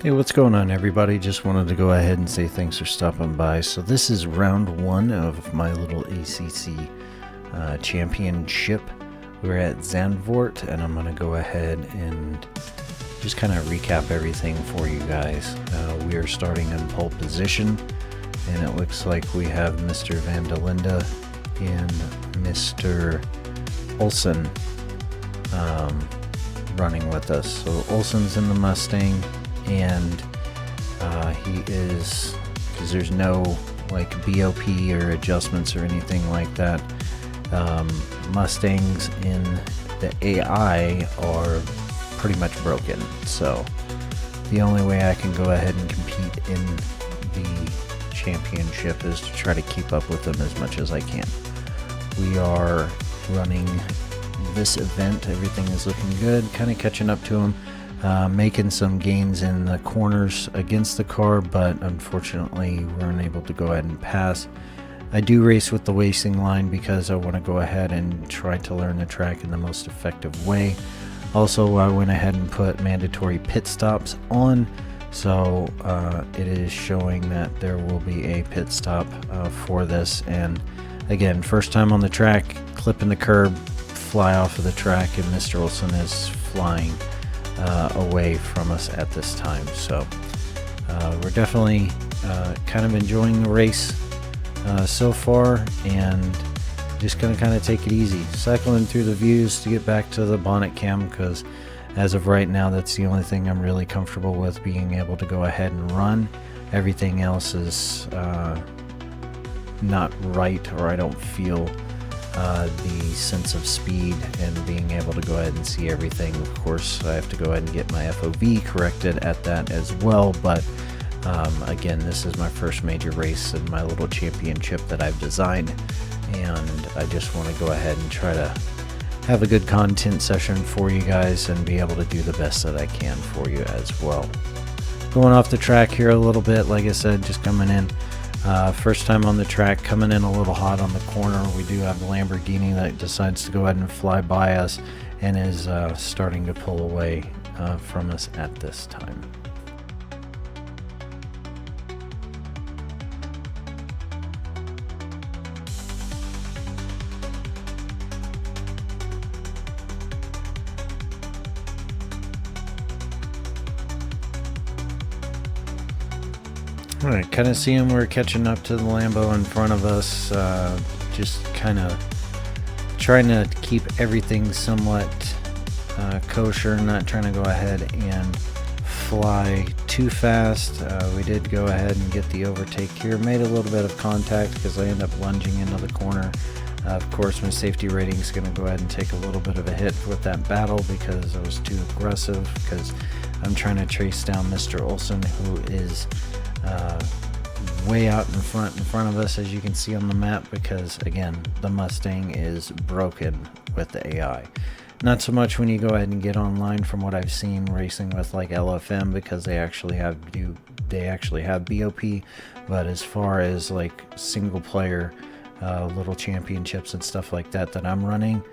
Hey, what's going on, everybody? Just wanted to go ahead and say thanks for stopping by. So this is round one of my little ACC championship. We're at Zandvoort, and I'm going to go ahead and just kind of recap everything for you guys. We are starting in pole position, and it looks like we have Mr. Van der Linde and Mr. Olsen running with us. So Olsen's in the Mustang, and he is, because there's no like BOP or adjustments or anything like that, Mustangs in the AI are pretty much broken. So the only way I can go ahead and compete in the championship is to try to keep up with them as much as I can. We are running this event, everything is looking good, kind of catching up to them. Making some gains in the corners against the car, but unfortunately we're unable to go ahead and pass. I do race with the racing line because I want to go ahead and try to learn the track in the most effective way. Also, I went ahead and put mandatory pit stops on, so it is showing that there will be a pit stop for this. And again, first time on the track, clipping the curb, fly off of the track, and Mr. Olsen is flying away from us at this time. So we're definitely kind of enjoying the race so far, and just gonna kind of take it easy, cycling through the views to get back to the bonnet cam, because as of right now that's the only thing I'm really comfortable with being able to go ahead and run. Everything else is not right, or I don't feel the sense of speed and being able to go ahead and see everything. Of course, I have to go ahead and get my FOV corrected at that as well, but again, this is my first major race in my little championship that I've designed, and I just want to go ahead and try to have a good content session for you guys and be able to do the best that I can for you as well. Going off the track here a little bit, like I said, just coming in. First time on the track, coming in a little hot on the corner. We do have the Lamborghini that decides to go ahead and fly by us and is starting to pull away from us at this time. Alright, kind of seeing we're catching up to the Lambo in front of us, just kind of trying to keep everything somewhat kosher, not trying to go ahead and fly too fast. We did go ahead and get the overtake here, made a little bit of contact because I end up lunging into the corner. Of course, my safety rating is going to go ahead and take a little bit of a hit with that battle because I was too aggressive, because I'm trying to trace down Mr. Olsen, who is way out in front of us, as you can see on the map, because again, the Mustang is broken with the AI. Not so much when you go ahead and get online, from what I've seen racing with like LFM, because they actually have BOP, but as far as like single player little championships and stuff like that I'm running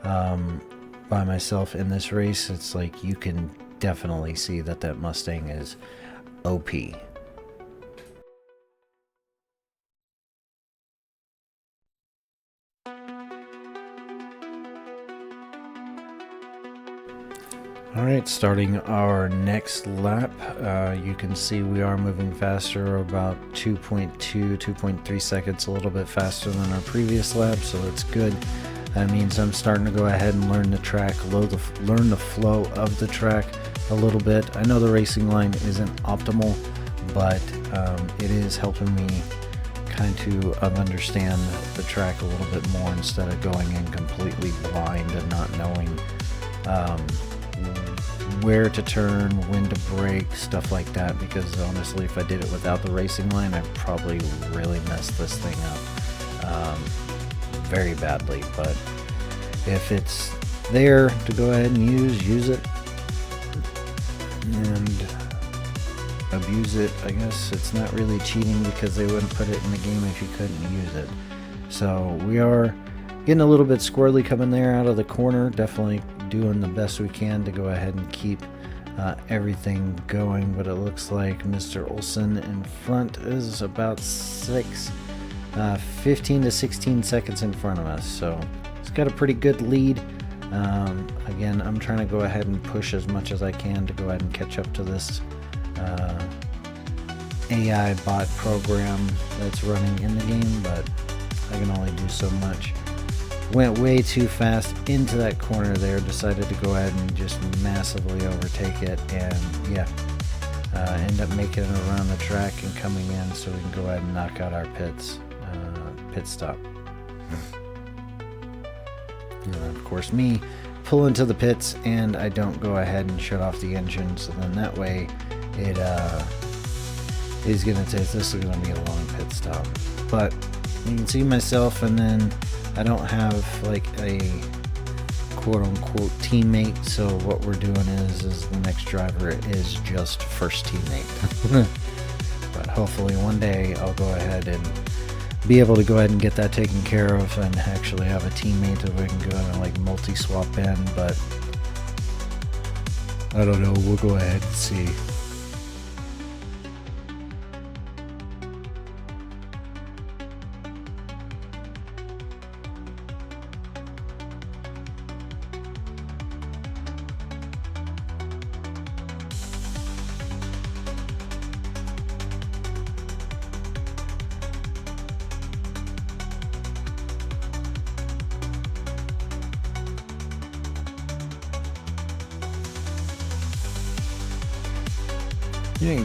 by myself in this race, it's like you can definitely see that Mustang is OP. Alright, starting our next lap, you can see we are moving faster, about 2.3 seconds, a little bit faster than our previous lap, so that's good. That means I'm starting to go ahead and learn the track, learn the flow of the track a little bit. I know the racing line isn't optimal, but it is helping me kind of understand the track a little bit more, instead of going in completely blind and not knowing where to turn, when to brake, stuff like that, because honestly, if I did it without the racing line, I'd probably really mess this thing up very badly. But if it's there to go ahead and use it, and abuse it, I guess it's not really cheating, because they wouldn't put it in the game if you couldn't use it. So we are getting a little bit squirrely coming there out of the corner, definitely doing the best we can to go ahead and keep everything going, but it looks like Mr. Olsen in front is about 15 to 16 seconds in front of us, so he's got a pretty good lead. Again, I'm trying to go ahead and push as much as I can to go ahead and catch up to this AI bot program that's running in the game, but I can only do so much. Went way too fast into that corner there, decided to go ahead and just massively overtake it, and yeah, end up making it around the track and coming in so we can go ahead and knock out our pit stop. And of course me pull into the pits and I don't go ahead and shut off the engine, so then that way it is going to take, this is going to be a long pit stop, but you can see myself, and then I don't have like a quote-unquote teammate, so what we're doing is the next driver is just first teammate. But hopefully one day I'll go ahead and be able to go ahead and get that taken care of and actually have a teammate that we can go and like multi-swap in, but I don't know, we'll go ahead and see.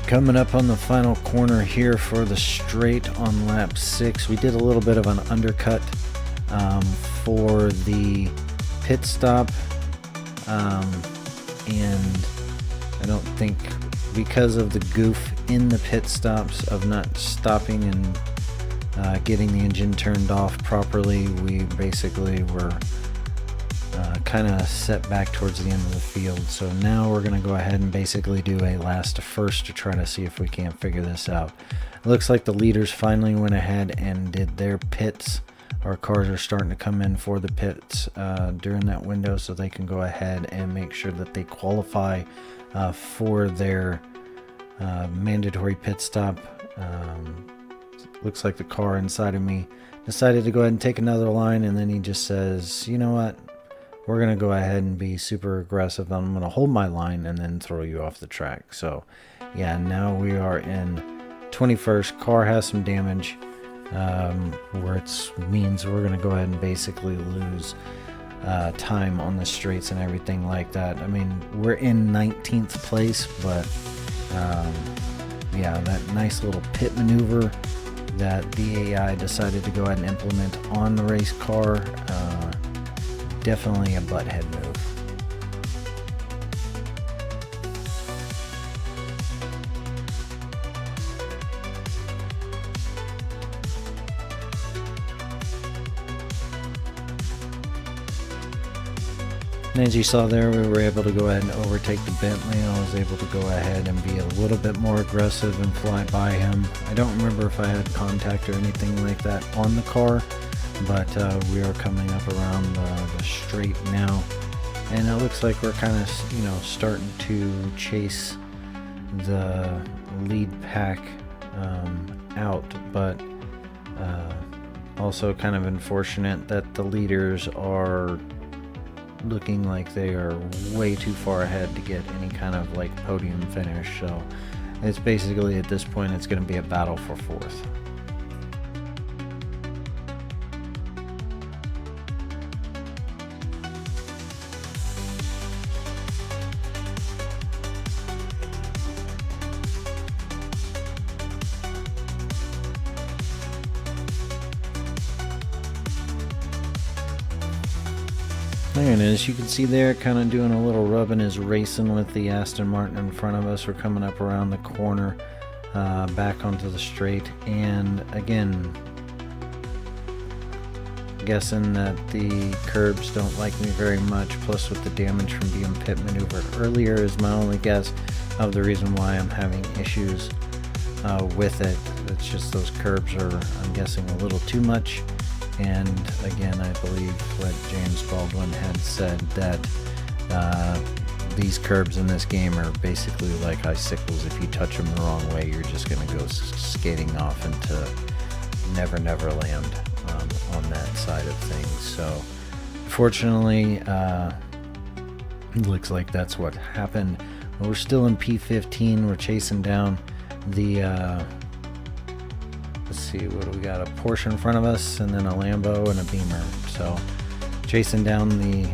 Coming up on the final corner here for the straight on lap 6, we did a little bit of an undercut for the pit stop, and I don't think, because of the goof in the pit stops of not stopping and getting the engine turned off properly, we basically were kind of set back towards the end of the field. So now we're going to go ahead and basically do a last to first to try to see if we can't figure this out. It looks like the leaders finally went ahead and did their pits. Our cars are starting to come in for the pits during that window, so they can go ahead and make sure that they qualify for their mandatory pit stop. Looks like the car inside of me decided to go ahead and take another line, and then he just says, you know what, we're going to go ahead and be super aggressive. I'm going to hold my line and then throw you off the track. So yeah, now we are in 21st. Car has some damage, where it means we're going to go ahead and basically lose time on the straights and everything like that. I mean, we're in 19th place, but yeah, that nice little pit maneuver that the AI decided to go ahead and implement on the race car, definitely a butthead move. And as you saw there, we were able to go ahead and overtake the Bentley. I was able to go ahead and be a little bit more aggressive and fly by him. I don't remember if I had contact or anything like that on the car, but we are coming up around the straight now, and it looks like we're kind of, you know, starting to chase the lead pack out, but also kind of unfortunate that the leaders are looking like they are way too far ahead to get any kind of like podium finish. So it's basically, at this point, it's going to be a battle for fourth. And as you can see there, kind of doing a little rubbing, is racing with the Aston Martin in front of us. We're coming up around the corner, back onto the straight, and again, guessing that the curbs don't like me very much, plus with the damage from being pit maneuvered earlier, is my only guess of the reason why I'm having issues with it. It's just those curbs are, I'm guessing, a little too much. And again, I believe what James Baldwin had said, that these curbs in this game are basically like icicles. If you touch them the wrong way, you're just going to go skating off into never land on that side of things. So fortunately, it looks like that's what happened. We're still in P15. We're chasing down the let's see, what do we got? A Porsche in front of us, and then a Lambo and a Beamer. So chasing down the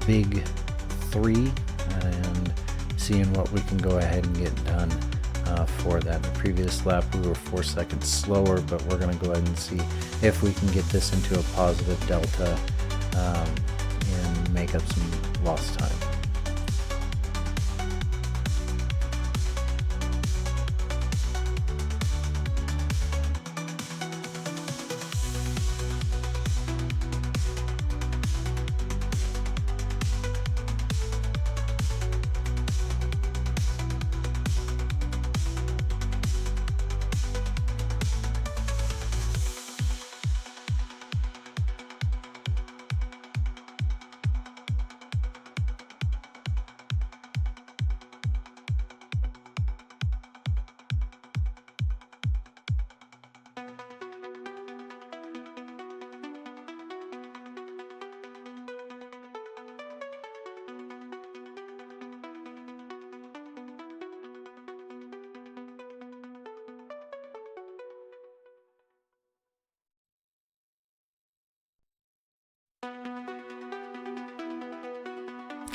big three and seeing what we can go ahead and get done for that. In the previous lap we were 4 seconds slower, but we're going to go ahead and see if we can get this into a positive delta and make up some lost time.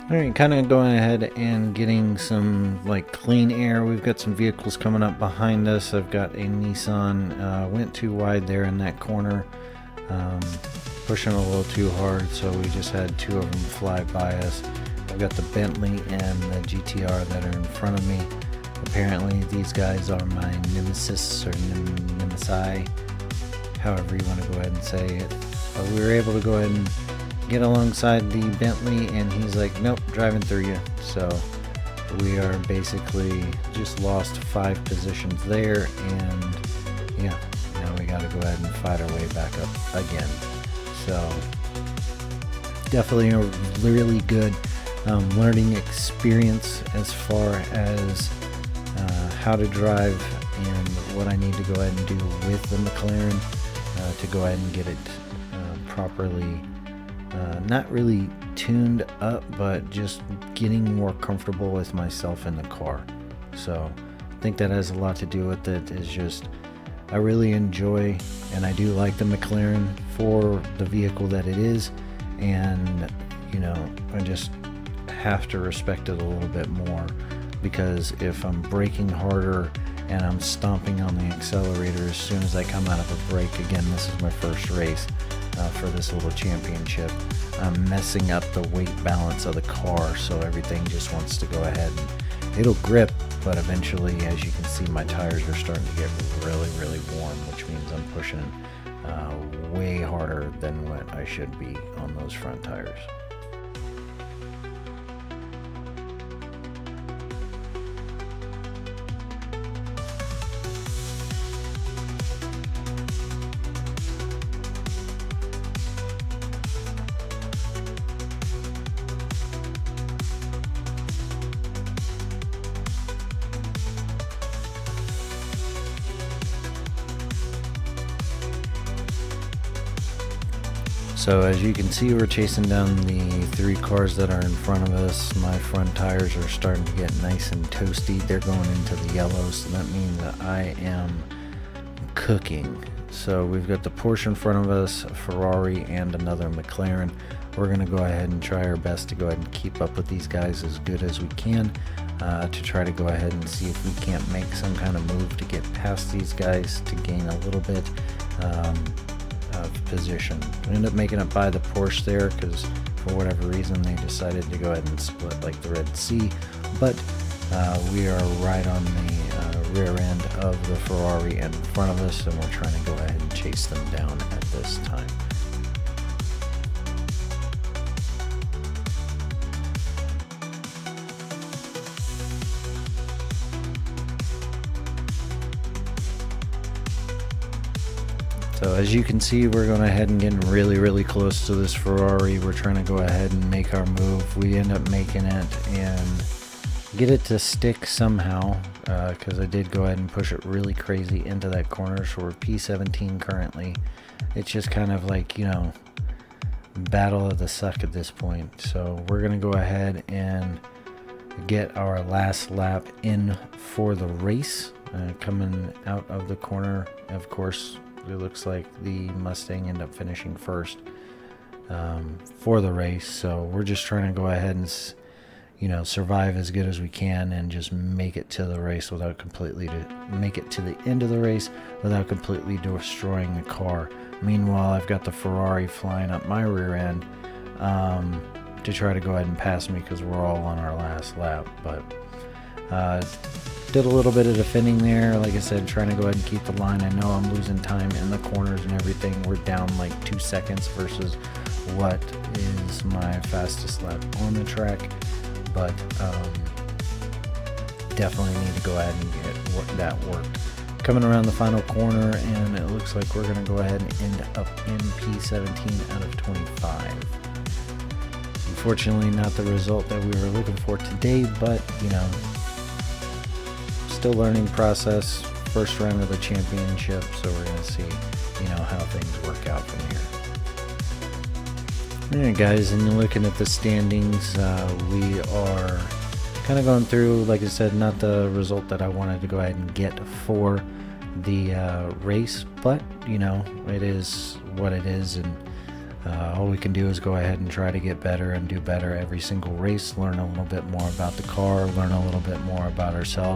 Alright, kind of going ahead and getting some like clean air. We've got some vehicles coming up behind us. I've got a Nissan, went too wide there in that corner, pushing a little too hard, so we just had two of them fly by us. I've got the Bentley and the GTR that are in front of me. Apparently these guys are my nemesis or nemesi, however you want to go ahead and say it. But we were able to go ahead and get alongside the Bentley, and he's like, nope, driving through you. So we are basically just lost 5 positions there, and yeah, now we got to go ahead and fight our way back up again. So definitely a really good learning experience as far as how to drive and what I need to go ahead and do with the McLaren to go ahead and get it properly not really tuned up, but just getting more comfortable with myself in the car. So I think that has a lot to do with it. Is just I really enjoy and I do like the McLaren for the vehicle that it is, and you know, I just have to respect it a little bit more, because if I'm braking harder and I'm stomping on the accelerator as soon as I come out of a break, again, this is my first race for this little championship, I'm messing up the weight balance of the car, so everything just wants to go ahead and it'll grip, but eventually, as you can see, my tires are starting to get really warm, which means I'm pushing way harder than what I should be on those front tires. So as you can see, we're chasing down the 3 cars that are in front of us. My front tires are starting to get nice and toasty. They're going into the yellow, so that means that I am cooking. So we've got the Porsche in front of us, a Ferrari, and another McLaren. We're going to go ahead and try our best to go ahead and keep up with these guys as good as we can, to try to go ahead and see if we can't make some kind of move to get past these guys to gain a little bit of position. We ended up making it by the Porsche there because for whatever reason they decided to go ahead and split like the Red Sea, but we are right on the rear end of the Ferrari in front of us, and we're trying to go ahead and chase them down at this time. So as you can see, we're going ahead and getting really close to this Ferrari. We're trying to go ahead and make our move. We end up making it and get it to stick somehow, because I did go ahead and push it really crazy into that corner. So we're P17 currently. It's just kind of like, you know, battle of the suck at this point. So we're going to go ahead and get our last lap in for the race. Coming out of the corner, of course, it looks like the Mustang ended up finishing first for the race. So we're just trying to go ahead and, you know, survive as good as we can and just make it to the race without completely make it to the end of the race without completely destroying the car. Meanwhile, I've got the Ferrari flying up my rear end to try to go ahead and pass me because we're all on our last lap. But did a little bit of defending there. Like I said, trying to go ahead and keep the line. I know I'm losing time in the corners and everything. We're down like 2 seconds versus what is my fastest lap on the track. But definitely need to go ahead and get that worked. Coming around the final corner, and it looks like we're going to go ahead and end up in P17 out of 25. Unfortunately, not the result that we were looking for today, but, you know, still learning process. First round of the championship, so we're going to see, you know, how things work out from here. Alright guys, and you're looking at the standings. We are kind of going through, like I said, not the result that I wanted to go ahead and get for the race, but, you know, it is what it is, and all we can do is go ahead and try to get better and do better every single race, learn a little bit more about the car, learn a little bit more about ourselves,